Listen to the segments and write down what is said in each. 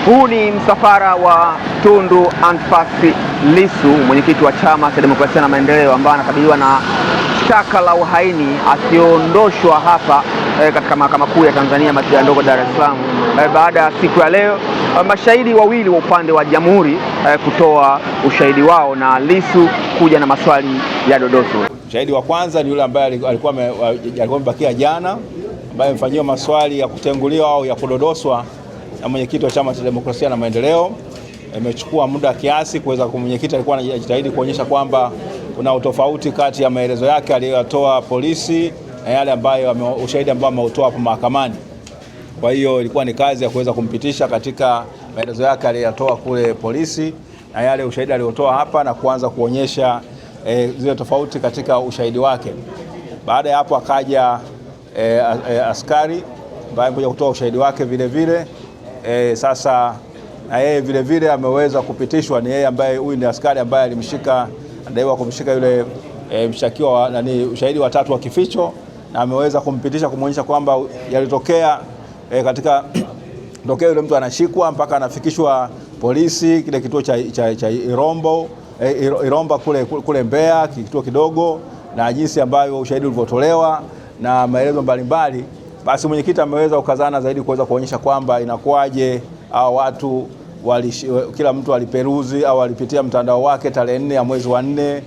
Huu ni msafara wa Tundu Antipas Lissu, mwenyekiti wa Chama cha Demokrasia na Maendeleo, ambaye anakabiliwa na shtaka la uhaini asiondoshwa hapa katika Mahakama Kuu ya Tanzania Masjala ndogo Dar es Salaam, baada ya siku ya leo mashahidi wawili wa upande wa Jamhuri kutoa ushahidi wao na Lissu kuja na maswali ya dodoso. Shahidi wa kwanza ni yule ambaye alikuwa amebakia jana, ambaye amefanyiwa maswali ya kutenguliwa au ya kudodoswa na mwenyekiti wa Chama cha Demokrasia na Maendeleo. Imechukua muda kiasi kuweza mwenyekiti alikuwa anajitahidi kuonyesha kwamba kuna utofauti kati ya maelezo yake aliyotoa polisi na yale ambayo ushahidi ambao ameutoa hapo mahakamani. Kwa hiyo ilikuwa ni kazi ya kuweza kumpitisha katika maelezo yake aliyotoa kule polisi na yale ushahidi aliyotoa hapa na kuanza kuonyesha zile tofauti katika ushahidi wake. Baada ya hapo akaja askari ambaye amekuja kutoa ushahidi wake vile vile. Sasa na yeye vile vile ameweza kupitishwa, ni yeye ambaye huyu ni askari ambaye alimshika, anadaiwa kumshika yule mshtakiwa ushahidi wa tatu wa kificho, na ameweza kumpitisha kumuonyesha kwamba yalitokea katika tokea yule mtu anashikwa mpaka anafikishwa polisi kile kituo cha Iromba kule Mbeya, kituo kidogo, na jinsi ambavyo ushahidi ulivyotolewa na maelezo mbalimbali. Basi mwenyekiti ameweza ukazana zaidi kuweza kuonyesha kwamba inakuwaje hao watu kila mtu aliperuzi au alipitia mtandao wake tarehe 4 ya mwezi wa 4,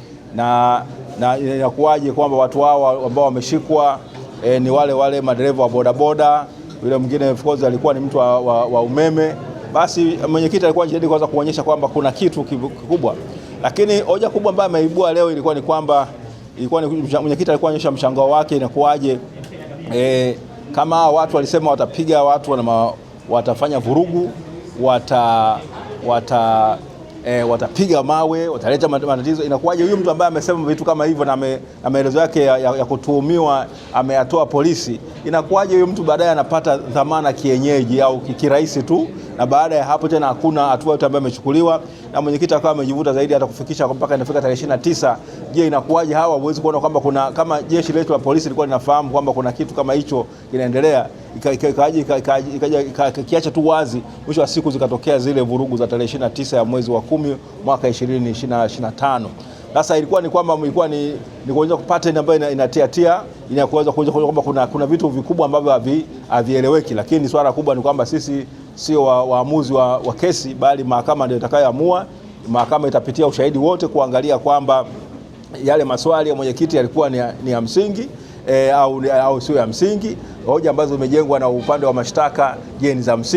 na inakuwaje kwamba watu hao ambao wameshikwa ni wale madereva wa bodaboda. Yule mwingine of course alikuwa ni mtu wa umeme. Basi mwenyekiti alikuwa anajitahidi kuweza kuonyesha kwamba kuna kitu kikubwa, lakini hoja kubwa ambayo ameibua leo ilikuwa ni kwamba mwenyekiti alikuwa anaonyesha mshangao wake, inakuwaje kama watu walisema watapiga watu na watafanya vurugu, watapiga mawe, wataleta matatizo. Inakuwaje huyu mtu ambaye amesema vitu kama hivyo na maelezo yake ya kutuhumiwa ameyatoa polisi, inakuwaje huyu mtu baadaye anapata dhamana kienyeji au kirahisi tu, na baada ya hapo tena hakuna hatua yote ambayo imechukuliwa? Na mwenyekiti akawa amejivuta zaidi hata kufikisha mpaka inafika tarehe 29. Je, inakuwaje hawa huwezi kuona kwamba kama jeshi letu la polisi lilikuwa linafahamu kwamba kuna kitu kama hicho kinaendelea, kiacha tu wazi, mwisho wa siku zikatokea zile vurugu za tarehe 29 ya mwezi wa 10 mwaka 2025. Sasa ilikuwa ni kwamba ni kuanza kupata ambayo inatia inakuweza kuonyesha kwamba kuna vitu vikubwa ambavyo havieleweki, lakini swala kubwa ni kwamba sisi sio waamuzi wa kesi, bali mahakama ndio itakayoamua. Mahakama itapitia ushahidi wote kuangalia kwamba yale maswali ya mwenyekiti yalikuwa ni ya msingi au sio ya msingi. Hoja ambazo zimejengwa na upande wa mashtaka, je, ni za msingi?